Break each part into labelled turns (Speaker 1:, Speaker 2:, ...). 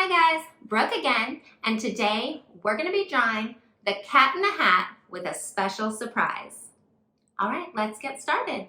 Speaker 1: Hi guys, Brooke again, and today we're going to be drawing the Cat in the Hat with a special surprise. All right, let's get started.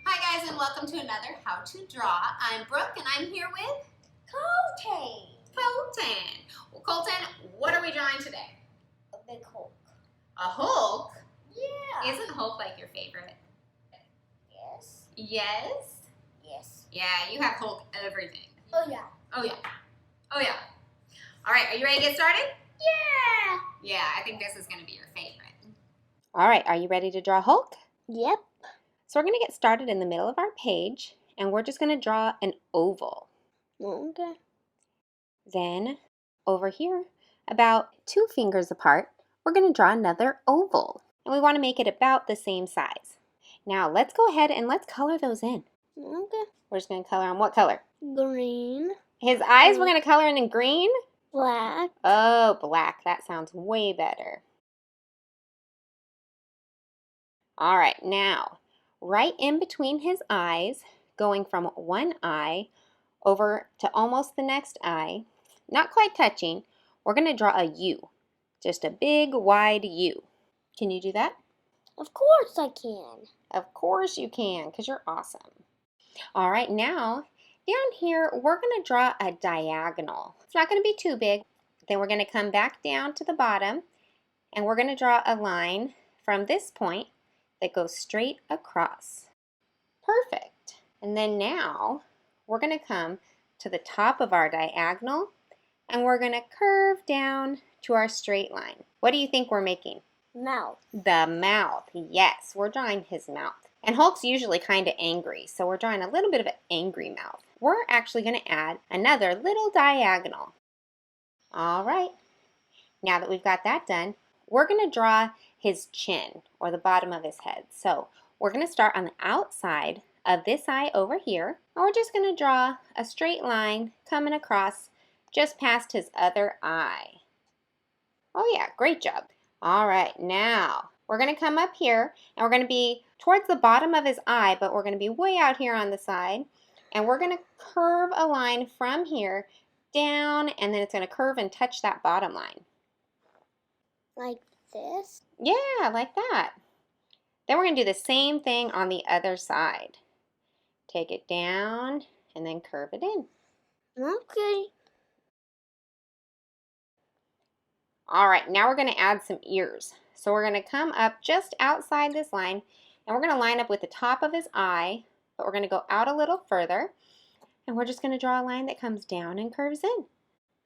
Speaker 1: Hi guys, and welcome to another How to Draw. I'm Brooke, and I'm here with
Speaker 2: Colton.
Speaker 1: Well, Colton, what are we drawing today?
Speaker 2: A big Hulk.
Speaker 1: A Hulk?
Speaker 2: Yeah.
Speaker 1: Isn't Hulk like your favorite?
Speaker 2: Yes.
Speaker 1: Yes?
Speaker 2: Yes.
Speaker 1: Yeah, you have Hulk everything.
Speaker 2: Oh yeah.
Speaker 1: Oh yeah. Oh yeah. All right, are you ready to get started?
Speaker 2: Yeah.
Speaker 1: Yeah, I think this is going to be your favorite.
Speaker 3: All right, are you ready to draw Hulk?
Speaker 2: Yep.
Speaker 3: So we're going to get started in the middle of our page, and we're just going to draw an oval.
Speaker 2: Okay.
Speaker 3: Then over here, about 2 fingers apart, we're going to draw another oval. And we want to make it about the same size. Now let's go ahead and let's color those in.
Speaker 2: Okay.
Speaker 3: We're just going to color on what color?
Speaker 2: Green.
Speaker 3: His eyes we're going to color in green?
Speaker 2: Black.
Speaker 3: Oh, black. That sounds way better. All right, now, right in between his eyes, going from one eye over to almost the next eye, not quite touching, we're going to draw a U. Just a big, wide U. Can you do that?
Speaker 2: Of course I can.
Speaker 3: Of course you can, because you're awesome. All right, now, down here, we're going to draw a diagonal. It's not going to be too big. Then we're going to come back down to the bottom, and we're going to draw a line from this point that goes straight across. Perfect. And then now, we're going to come to the top of our diagonal, and we're going to curve down to our straight line. What do you think we're making?
Speaker 2: Mouth.
Speaker 3: The mouth. Yes, we're drawing his mouth. And Hulk's usually kind of angry, so we're drawing a little bit of an angry mouth. We're actually going to add another little diagonal. All right. Now that we've got that done, we're going to draw his chin, or the bottom of his head. So we're going to start on the outside of this eye over here, and we're just going to draw a straight line coming across just past his other eye. Oh yeah, great job. All right, now we're going to come up here, and we're going to be towards the bottom of his eye, but we're going to be way out here on the side, and we're going to curve a line from here down, and then it's going to curve and touch that bottom line.
Speaker 2: Like this?
Speaker 3: Yeah, like that. Then we're going to do the same thing on the other side. Take it down and then curve it in.
Speaker 2: Okay.
Speaker 3: All right, now we're going to add some ears. So we're going to come up just outside this line, and we're going to line up with the top of his eye, but we're going to go out a little further, and we're just going to draw a line that comes down and curves in.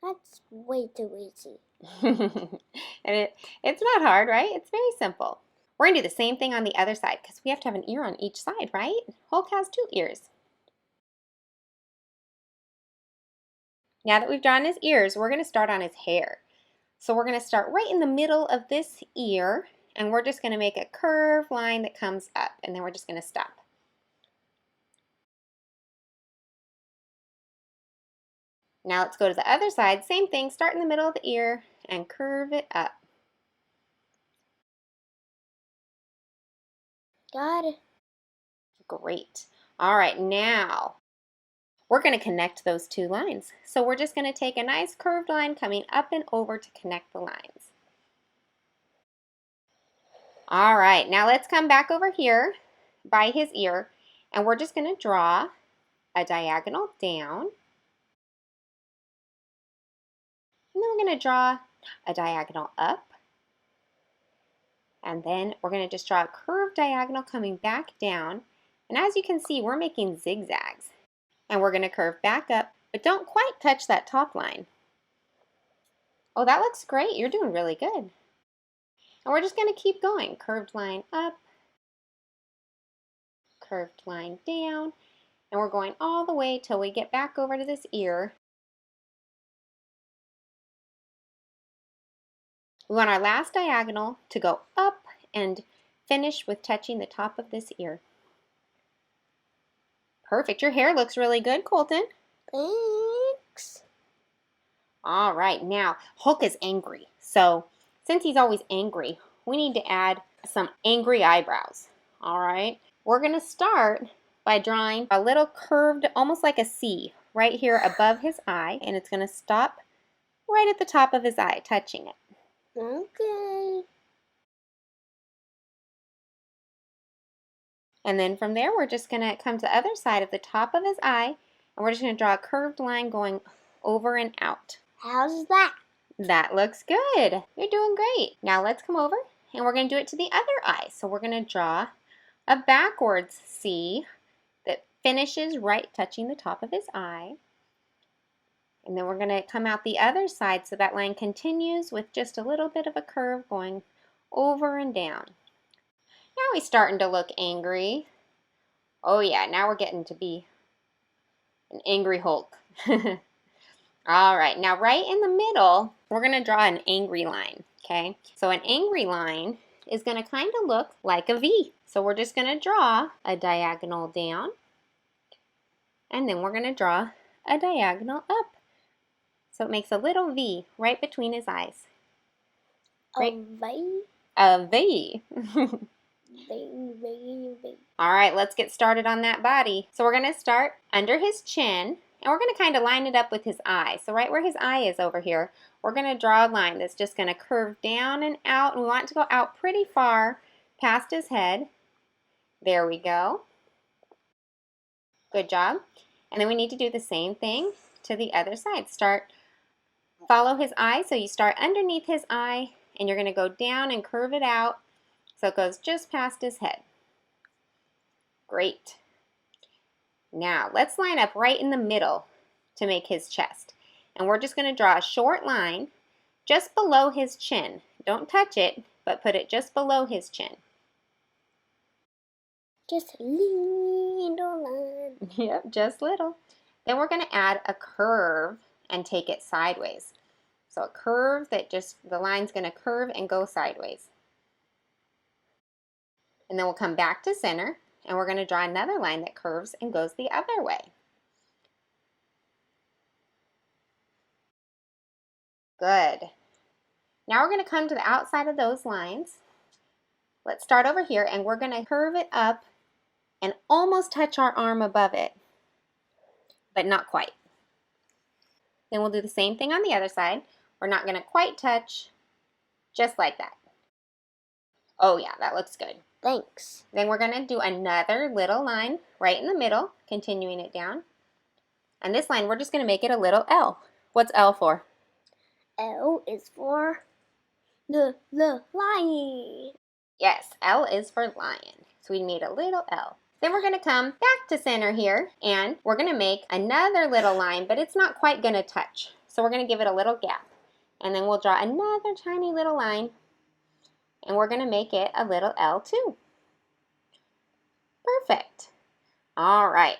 Speaker 2: That's way too easy.
Speaker 3: And it's not hard, right? It's very simple. We're going to do the same thing on the other side because we have to have an ear on each side, right? Hulk has 2 ears. Now that we've drawn his ears, we're going to start on his hair. So we're going to start right in the middle of this ear, and we're just going to make a curved line that comes up, and then we're just going to stop. Now let's go to the other side. Same thing, start in the middle of the ear and curve it up.
Speaker 2: Got it.
Speaker 3: Great. All right, now we're going to connect those 2 lines. So we're just going to take a nice curved line coming up and over to connect the lines. All right, now let's come back over here by his ear, and we're just going to draw a diagonal down. And then we're going to draw a diagonal up. And then we're going to just draw a curved diagonal coming back down. And as you can see, we're making zigzags. And we're going to curve back up, but don't quite touch that top line. Oh, that looks great. You're doing really good. And we're just going to keep going. Curved line up, curved line down, and we're going all the way till we get back over to this ear. We want our last diagonal to go up and finish with touching the top of this ear. Perfect. Your hair looks really good, Colton.
Speaker 2: Thanks.
Speaker 3: All right, now Hulk is angry. So since he's always angry, we need to add some angry eyebrows. All right. We're going to start by drawing a little curved, almost like a C, right here above his eye, and it's going to stop right at the top of his eye, touching it.
Speaker 2: Okay.
Speaker 3: And then from there, we're just going to come to the other side of the top of his eye, and we're just going to draw a curved line going over and out.
Speaker 2: How's that?
Speaker 3: That looks good. You're doing great. Now let's come over, and we're going to do it to the other eye. So we're going to draw a backwards C that finishes right touching the top of his eye. And then we're going to come out the other side so that line continues with just a little bit of a curve going over and down. Now he's starting to look angry. Oh yeah, now we're getting to be an angry Hulk. All right, now right in the middle, we're going to draw an angry line, okay? So an angry line is going to kind of look like a V. So we're just going to draw a diagonal down, and then we're going to draw a diagonal up. So it makes a little V right between his eyes. Right? A V. All right, let's get started on that body. So we're going to start under his chin, and we're going to kind of line it up with his eye. So right where his eye is over here, we're going to draw a line that's just going to curve down and out, and we want it to go out pretty far past his head. There we go. Good job. And then we need to do the same thing to the other side. Follow his eye, so you start underneath his eye, and you're going to go down and curve it out so it goes just past his head. Great. Now let's line up right in the middle to make his chest. And we're just going to draw a short line just below his chin. Don't touch it, but put it just below his chin.
Speaker 2: Just a little line.
Speaker 3: Yep, just little. Then we're going to add a curve and take it sideways. So a curve that the line's going to curve and go sideways. And then we'll come back to center, and we're going to draw another line that curves and goes the other way. Good. Now we're going to come to the outside of those lines. Let's start over here, and we're going to curve it up and almost touch our arm above it, but not quite. Then we'll do the same thing on the other side. We're not going to quite touch, just like that. Oh yeah, that looks good.
Speaker 2: Thanks.
Speaker 3: Then we're going to do another little line right in the middle, continuing it down. And this line, we're just going to make it a little L. What's L for?
Speaker 2: L is for the lion.
Speaker 3: Yes, L is for lion. So we made a little L. Then we're going to come back to center here, and we're going to make another little line, but it's not quite going to touch. So we're going to give it a little gap. And then we'll draw another tiny little line, and we're going to make it a little L too. Perfect. All right.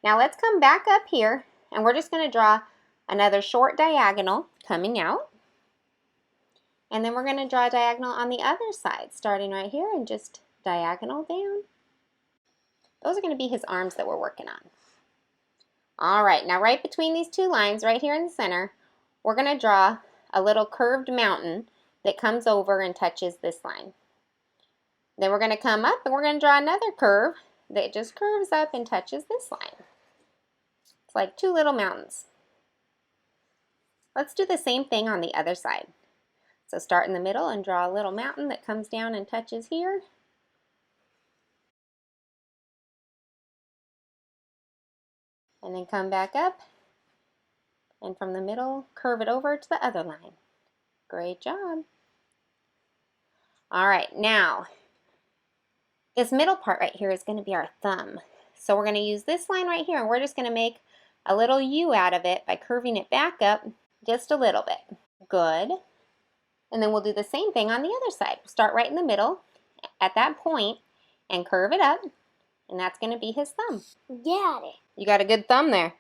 Speaker 3: Now let's come back up here, and we're just going to draw another short diagonal coming out. And then we're going to draw a diagonal on the other side, starting right here and just diagonal down. Those are going to be his arms that we're working on. All right, now right between these two lines, right here in the center, we're going to draw a little curved mountain that comes over and touches this line. Then we're going to come up, and we're going to draw another curve that just curves up and touches this line. It's like two little mountains. Let's do the same thing on the other side. So start in the middle and draw a little mountain that comes down and touches here. And then come back up, and from the middle, curve it over to the other line. Great job. All right, now, this middle part right here is going to be our thumb. So we're going to use this line right here, and we're just going to make a little U out of it by curving it back up just a little bit. Good. And then we'll do the same thing on the other side. Start right in the middle at that point and curve it up, and that's going to be his thumb.
Speaker 2: Got it.
Speaker 3: You got a good thumb there.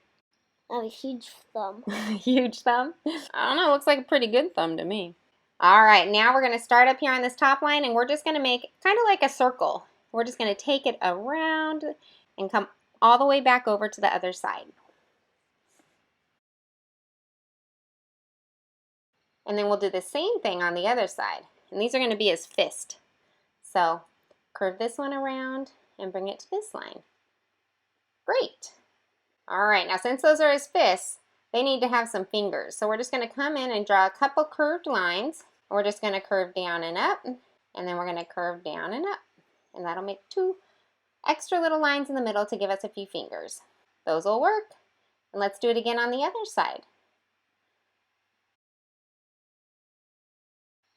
Speaker 2: I have a huge thumb.
Speaker 3: Huge thumb? I don't know, looks like a pretty good thumb to me. All right, now we're going to start up here on this top line, and we're just going to make kind of like a circle. We're just going to take it around and come all the way back over to the other side. And then we'll do the same thing on the other side. And these are going to be his fist. So Curve this one around and bring it to this line. Great. All right, now since those are his fists, they need to have some fingers. So we're just going to come in and draw a couple curved lines. We're just going to curve down and up, and then we're going to curve down and up. And that'll make 2 extra little lines in the middle to give us a few fingers. Those will work. And let's do it again on the other side.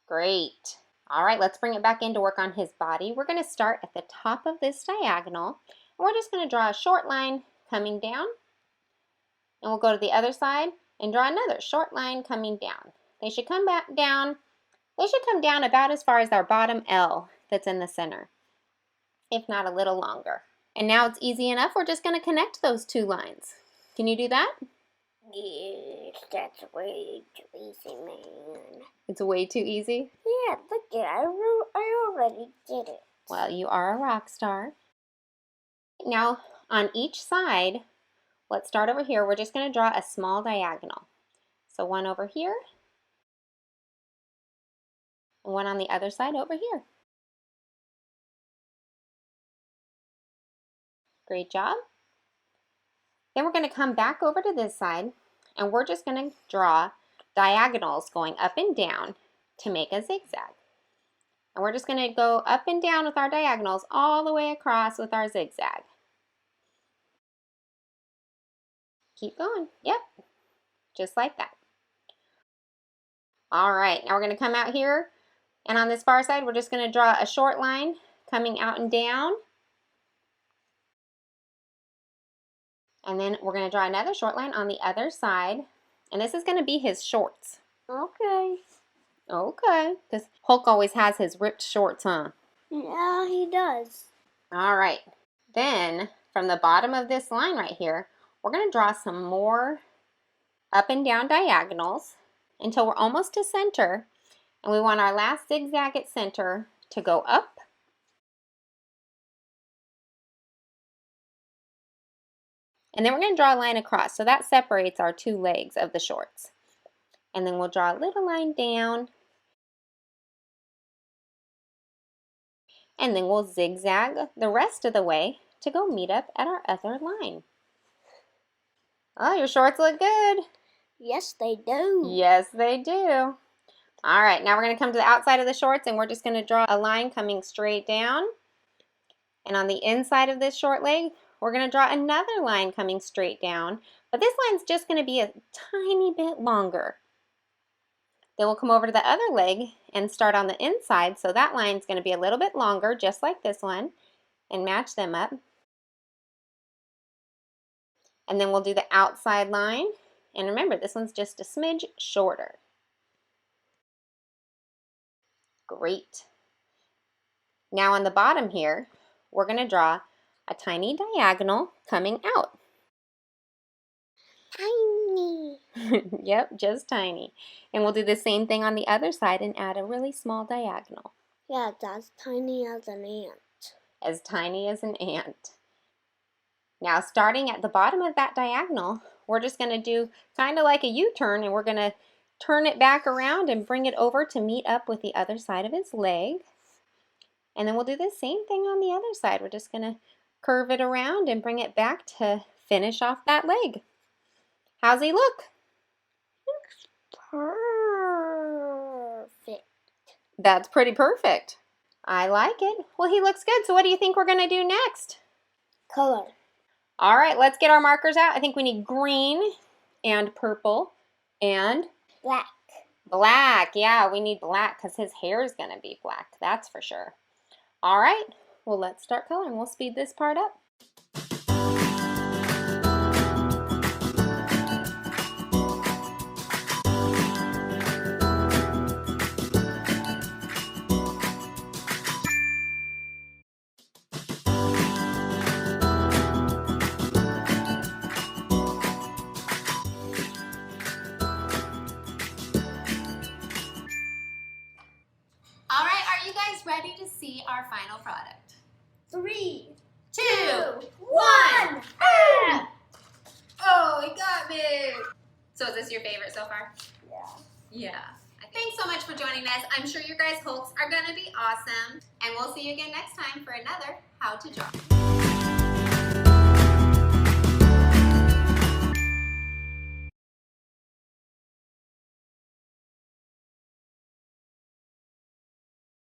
Speaker 3: Great. All right, let's bring it back in to work on his body. We're going to start at the top of this diagonal. And we're just going to draw a short line coming down. And we'll go to the other side and draw another short line coming down. They should come back down. They should come down about as far as our bottom L that's in the center, if not a little longer. And now it's easy enough. We're just going to connect those 2 lines. Can you do that?
Speaker 2: Yes, that's way too easy, man.
Speaker 3: It's way too easy?
Speaker 2: Yeah, look at it. I already did it.
Speaker 3: Well, you are a rock star. Now, on each side, let's start over here. We're just going to draw a small diagonal. So one over here, and one on the other side over here. Great job. Then we're going to come back over to this side, and we're just going to draw diagonals going up and down to make a zigzag. And we're just going to go up and down with our diagonals all the way across with our zigzag. Keep going. Yep, just like that. All right, now we're going to come out here, and on this far side, we're just going to draw a short line coming out and down. And then we're going to draw another short line on the other side. And this is going to be his shorts.
Speaker 2: Okay.
Speaker 3: Okay. Because Hulk always has his ripped shorts, huh?
Speaker 2: Yeah, he does.
Speaker 3: All right. Then, from the bottom of this line right here, we're going to draw some more up and down diagonals until we're almost to center. And we want our last zigzag at center to go up. And then we're going to draw a line across. So that separates our 2 legs of the shorts. And then we'll draw a little line down. And then we'll zigzag the rest of the way to go meet up at our other line. Oh, your shorts look good.
Speaker 2: Yes, they do.
Speaker 3: Yes, they do. All right, now we're going to come to the outside of the shorts, and we're just going to draw a line coming straight down. And on the inside of this short leg, we're going to draw another line coming straight down, but this line's just going to be a tiny bit longer. Then we'll come over to the other leg and start on the inside, so that line's going to be a little bit longer, just like this one, and match them up. And then we'll do the outside line, and remember, this one's just a smidge shorter. Great. Now on the bottom here, we're going to draw a tiny diagonal coming out.
Speaker 2: Tiny.
Speaker 3: Yep, just tiny. And we'll do the same thing on the other side and add a really small diagonal.
Speaker 2: Yeah, that's tiny as an ant.
Speaker 3: As tiny as an ant. Now starting at the bottom of that diagonal, we're just going to do kind of like a U-turn, and we're going to turn it back around and bring it over to meet up with the other side of his leg. And then we'll do the same thing on the other side. We're just going to curve it around and bring it back to finish off that leg. How's he look?
Speaker 2: Perfect.
Speaker 3: That's pretty perfect. I like it. Well, he looks good. So what do you think we're going to do next?
Speaker 2: Color.
Speaker 3: All right, let's get our markers out. I think we need green and purple and
Speaker 2: Black.
Speaker 3: black. Yeah, we need black because his hair is going to be black. That's for sure. All right, well, let's start coloring. We'll speed this part up.
Speaker 1: All right, are you guys ready to see our final product?
Speaker 2: 3,
Speaker 1: 2,
Speaker 2: 1. Ah!
Speaker 1: Oh, it got me. So is this your favorite so far?
Speaker 2: Yeah.
Speaker 1: Yeah. Thanks so much for joining us. I'm sure your guys' Hulks are going to be awesome. And we'll see you again next time for another How to Draw.